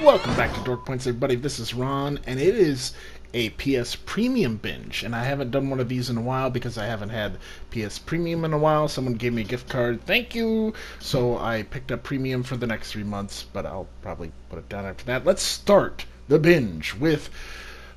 Welcome back to Dork Points, everybody. This is Ron, and it is a PS Premium binge. And I haven't done one of these in a while because I haven't had PS Premium in a while. Someone gave me a gift card. Thank you! So I picked up Premium for the next 3 months, but I'll probably put it down after that. Let's start the binge with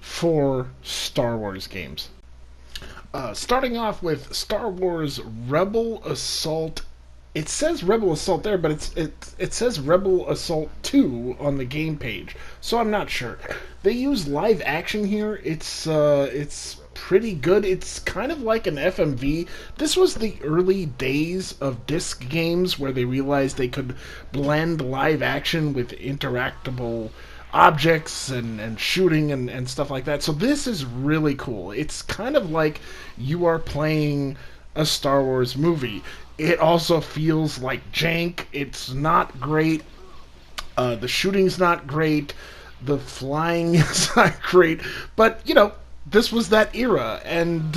4 Star Wars games. Starting off with Star Wars Rebel Assault. It says Rebel Assault there, but it says Rebel Assault 2 on the game page, so I'm not sure. They use live action here. It's pretty good. It's kind of like an FMV. This was the early days of disc games where they realized they could blend live action with interactable objects and shooting and stuff like that. So this is really cool. It's kind of like you are playing a Star Wars movie. It also feels like jank. It's not great. The shooting's not great. The flying is not great. But, you know, this was that era. And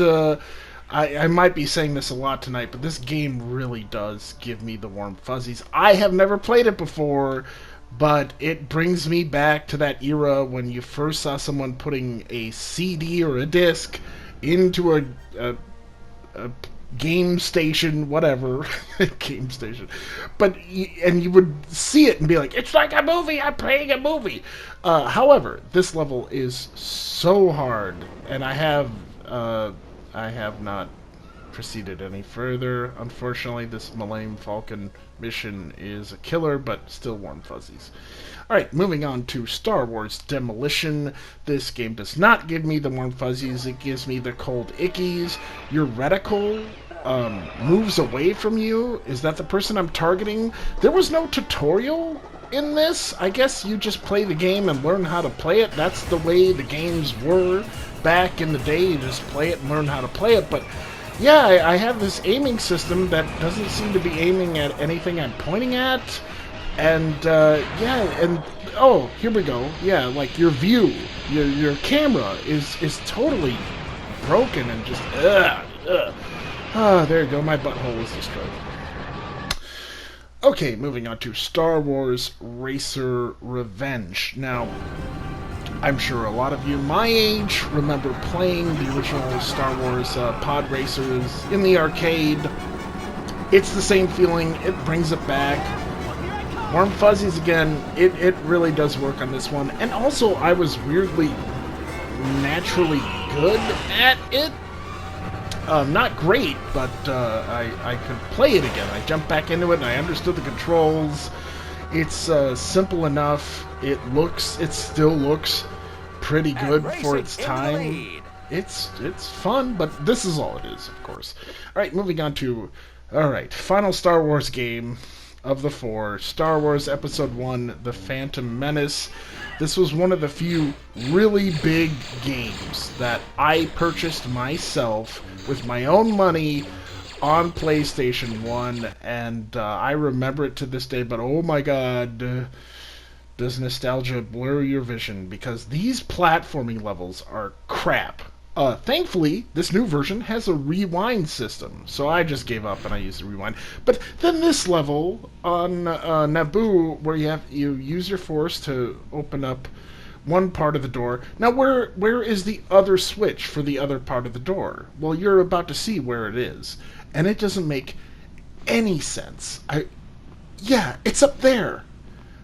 I might be saying this a lot tonight, but this game really does give me the warm fuzzies. I have never played it before, but it brings me back to that era when you first saw someone putting a CD or a disc into a game station, whatever, game station, and you would see it and be like, it's like a movie, I'm playing a movie. However, this level is so hard, and I have not proceeded any further. Unfortunately, this Millennium Falcon mission is a killer, but still warm fuzzies. Alright, moving on to Star Wars Demolition. This game does not give me the warm fuzzies, it gives me the cold ickies. Your reticle moves away from you. Is that the person I'm targeting? There was no tutorial in this. I guess you just play the game and learn how to play it. That's the way the games were back in the day. You just play it and learn how to play it. But yeah, I have this aiming system that doesn't seem to be aiming at anything I'm pointing at. And, yeah, and, oh, here we go. Yeah, like, your view, your camera is totally broken and just, Ah, there you go, my butthole is destroyed. Okay, moving on to Star Wars Racer Revenge. Now, I'm sure a lot of you my age remember playing the original Star Wars pod racers in the arcade. It's the same feeling, it brings it back. Warm fuzzies again, it really does work on this one. And also, I was weirdly naturally good at it. Not great, but I could play it again. I jumped back into it and I understood the controls. It's simple enough. It still looks pretty good for its time. It's fun, but this is all it is, of course. Alright, moving on to, final Star Wars game of the 4, Star Wars Episode 1, The Phantom Menace. This was one of the few really big games that I purchased myself with my own money on PlayStation 1, and I remember it to this day, but oh my god, does nostalgia blur your vision, because these platforming levels are crap. Thankfully, this new version has a rewind system, so I just gave up and I used the rewind. But then this level on Naboo, where you use your force to open up one part of the door. Now, where is the other switch for the other part of the door? Well, you're about to see where it is, and it doesn't make any sense. Yeah, it's up there.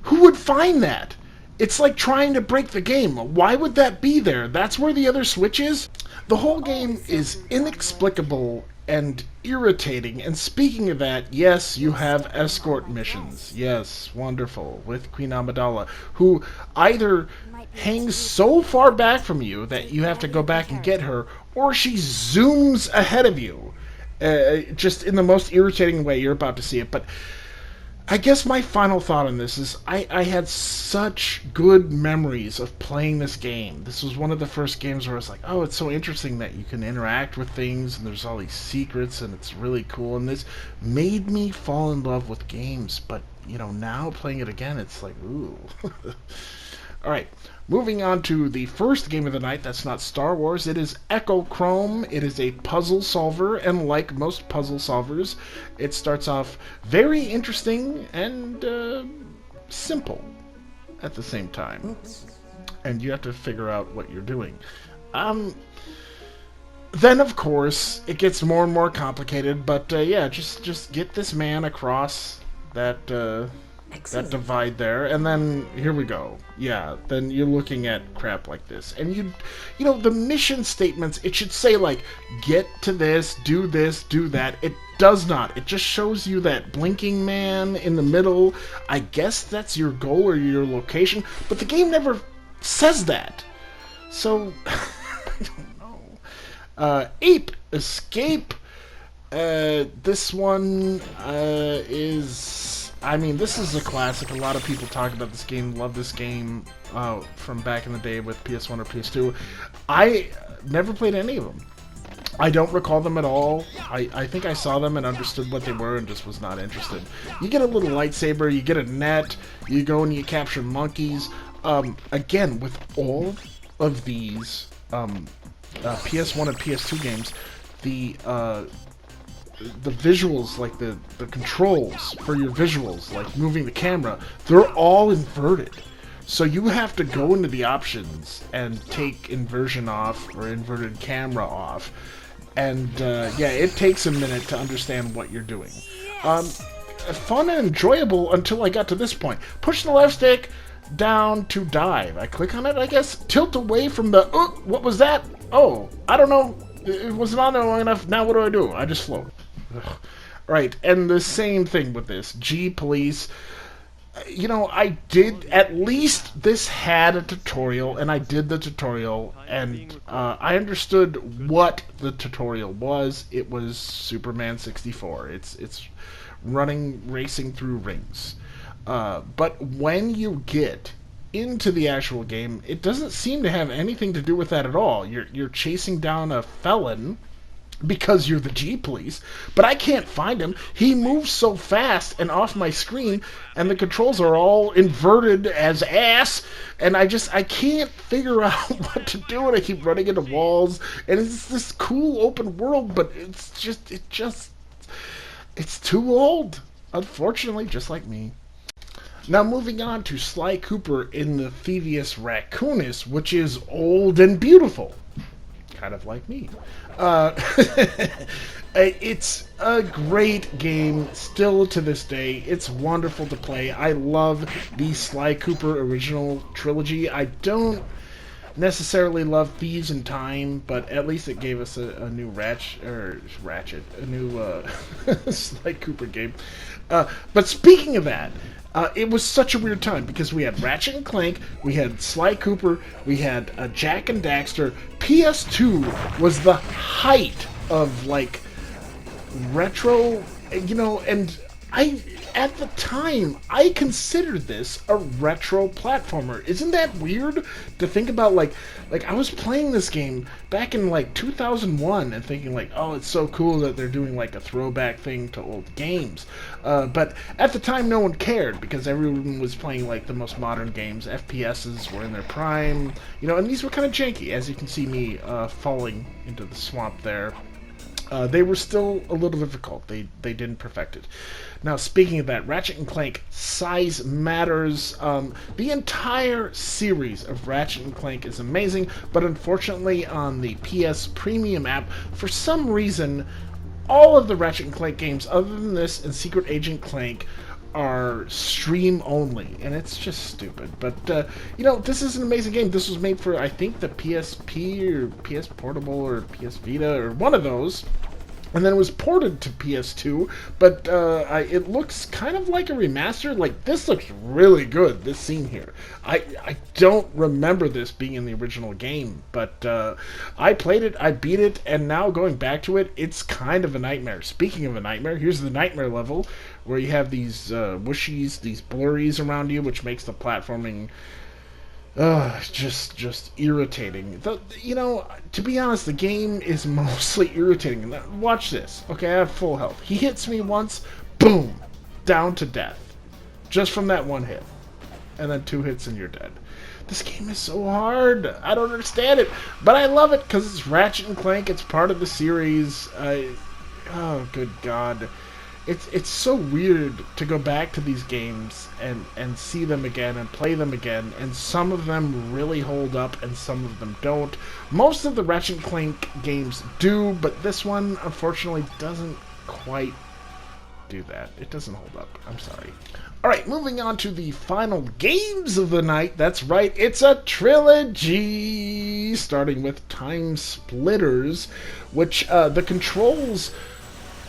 Who would find that? It's like trying to break the game. Why would that be there? That's where the other switch is? The whole game is inexplicable and irritating. And speaking of that, yes, you have escort missions. Yes, wonderful. With Queen Amidala, who either hangs so far back from you that you have to go back and get her, or she zooms ahead of you. Just in the most irritating way. You're about to see it. But I guess my final thought on this is I had such good memories of playing this game. This was one of the first games where I was like, oh, it's so interesting that you can interact with things and there's all these secrets and it's really cool. And this made me fall in love with games. But, you know, now playing it again, it's like, ooh. Alright, moving on to the first game of the night. That's not Star Wars. It is Echo Chrome. It is a puzzle solver, and like most puzzle solvers, it starts off very interesting and simple. at the same time, and you have to figure out what you're doing. Um, then of course it gets more and more complicated, but yeah, just get this man across that that divide there, and then here we go. Yeah, then you're looking at crap like this, and you know, the mission statements, it should say like, get to this, do that. It does not. It just shows you that blinking man in the middle. I guess that's your goal or your location, but the game never says that. So I don't know. Ape Escape. This one is... I mean, this is a classic. A lot of people talk about this game, love this game from back in the day with PS1 or PS2. I never played any of them. I don't recall them at all. I think I saw them and understood what they were and just was not interested. You get a little lightsaber, you get a net, you go and you capture monkeys. Again, with all of these PS1 and PS2 games, the visuals, like the controls for your visuals, like moving the camera, they're all inverted. So you have to go into the options and take inversion off or inverted camera off. And yeah, it takes a minute to understand what you're doing. Fun and enjoyable until I got to this point. Push the left stick down to dive. I click on it, I guess. Tilt away from the... what was that? Oh, I don't know. It wasn't on there long enough. Now what do? I just float. Ugh. Right, and the same thing with this. G Police. You know, I did, at least this had a tutorial, and I did the tutorial, and I understood what the tutorial was. It was Superman 64. It's racing through rings. But when you get into the actual game, it doesn't seem to have anything to do with that at all. You're chasing down a felon because you're the G Police, but I can't find him. He moves so fast and off my screen, and the controls are all inverted as ass, and I can't figure out what to do, and I keep running into walls, and it's this cool open world, but it's too old, unfortunately, just like me. Now moving on to Sly Cooper in the Thievius Raccoonus, which is old and beautiful. Kind of like me. It's a great game still to this day. It's wonderful to play. I love the Sly Cooper original trilogy. I don't necessarily love Thieves in Time, but at least it gave us a new Ratchet, a new Sly Cooper game. But speaking of that, it was such a weird time because we had Ratchet and Clank, we had Sly Cooper, we had Jak and Daxter. PS2 was the height of like retro, you know, and at the time I considered this a retro platformer. Isn't that weird to think about? Like I was playing this game back in like 2001 and thinking like, oh, it's so cool that they're doing like a throwback thing to old games. But at the time no one cared because everyone was playing like the most modern games. FPSs were in their prime, you know, and these were kind of janky, as you can see me falling into the swamp there. They were still a little difficult. They didn't perfect it. Now, speaking of that, Ratchet and Clank Size Matters. The entire series of Ratchet and Clank is amazing, but unfortunately on the PS Premium app, for some reason, all of the Ratchet and Clank games, other than this and Secret Agent Clank, are stream only, and it's just stupid. But you know, this is an amazing game. This was made for, I think, the PSP or PS Portable or PS Vita or one of those, and then it was ported to PS2. But it looks kind of like a remaster. Like, this looks really good, this scene here. I don't remember this being in the original game, but I played it, I beat it, and now going back to it, it's kind of a nightmare. Speaking of a nightmare, here's the nightmare level, where you have these whooshies, these blurries around you, which makes the platforming just irritating. You know, to be honest, the game is mostly irritating. Watch this. Okay, I have full health. He hits me once, boom, down to death. Just from that one hit. And then 2 hits and you're dead. This game is so hard. I don't understand it. But I love it because it's Ratchet and Clank. It's part of the series. Oh, good God. it's so weird to go back to these games and see them again and play them again, and some of them really hold up and some of them don't. Most of the Ratchet and Clank games do, but this one unfortunately doesn't quite do that. It doesn't hold up. I'm sorry. Alright, moving on to the final games of the night. That's right, it's a trilogy! Starting with Time Splitters, which the controls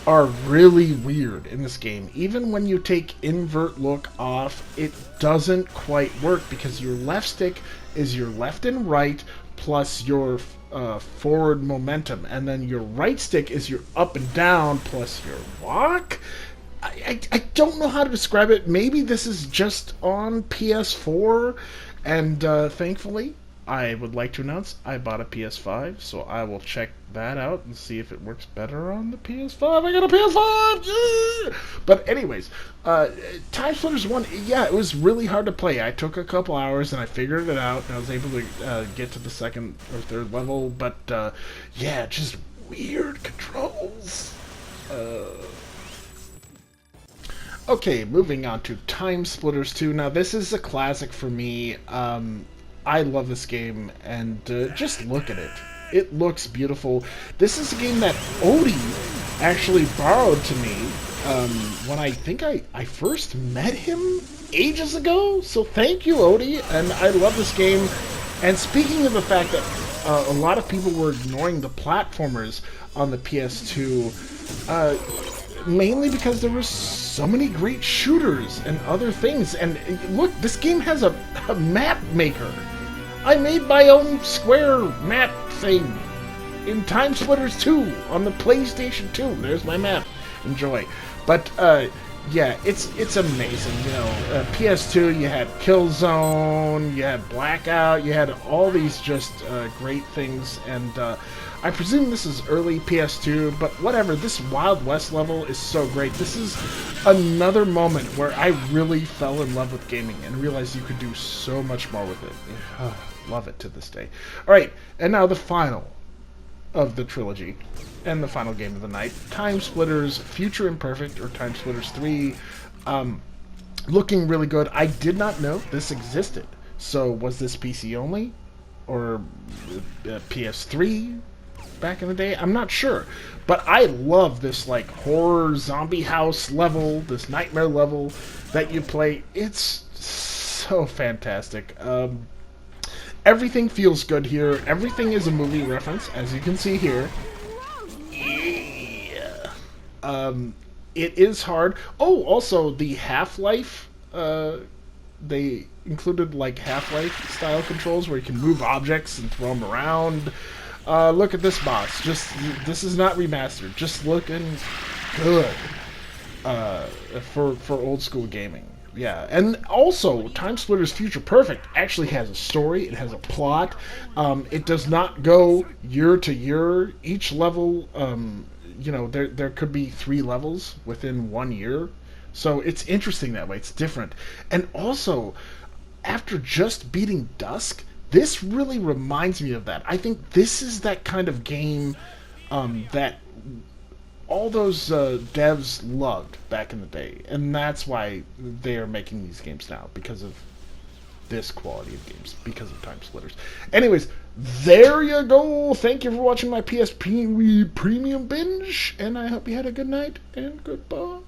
are really weird in this game. Even when you take invert look off, it doesn't quite work because your left stick is your left and right plus your forward momentum, and then your right stick is your up and down plus your walk. I don't know how to describe it. Maybe this is just on PS4, and thankfully, I would like to announce I bought a PS5, so I will check that out and see if it works better on the PS5. I got a PS5! Yeah! But anyways, Time Splitters 1, yeah, it was really hard to play. I took a couple hours and I figured it out, and I was able to get to the second or third level, but yeah, just weird controls. Okay, moving on to Time Splitters 2. Now, this is a classic for me. I love this game, and just look at it. It looks beautiful. This is a game that Odie actually borrowed to me when I think I first met him ages ago. So thank you, Odie, and I love this game. And speaking of the fact that a lot of people were ignoring the platformers on the PS2, mainly because there were so many great shooters and other things. And look, this game has a map maker. I made my own square map thing in Time Splitters 2 on the PlayStation 2. There's my map. Enjoy. But yeah, it's amazing. You know, PS2, you had Killzone, you had Blackout, you had all these just great things, and I presume this is early PS2, but whatever. This Wild West level is so great. This is another moment where I really fell in love with gaming and realized you could do so much more with it. Love it to this day. Alright, and now the final of the trilogy, and the final game of the night, Time Splitters Future Imperfect, or Time Splitters 3. Looking really good. I did not know this existed. So was this PC only? Or PS3 back in the day? I'm not sure. But I love this like horror zombie house level, this nightmare level that you play. It's so fantastic. Everything feels good here. Everything is a movie reference, as you can see here. Yeah. It is hard. Oh, also the Half-Life. They included like Half-Life style controls where you can move objects and throw them around. Look at this boss. This is not remastered. Just looking good for old school gaming. Yeah, and also, Time Splitters Future Perfect actually has a story, it has a plot, it does not go year to year. Each level, you know, there could be 3 levels within 1 year, so it's interesting that way, it's different. And also, after just beating Dusk, this really reminds me of that. I think this is that kind of game that all those devs loved back in the day, and that's why they are making these games now, because of this quality of games, because of Time Splitters. Anyways, there you go. Thank you for watching my PSP Premium Binge, and I hope you had a good night, and goodbye.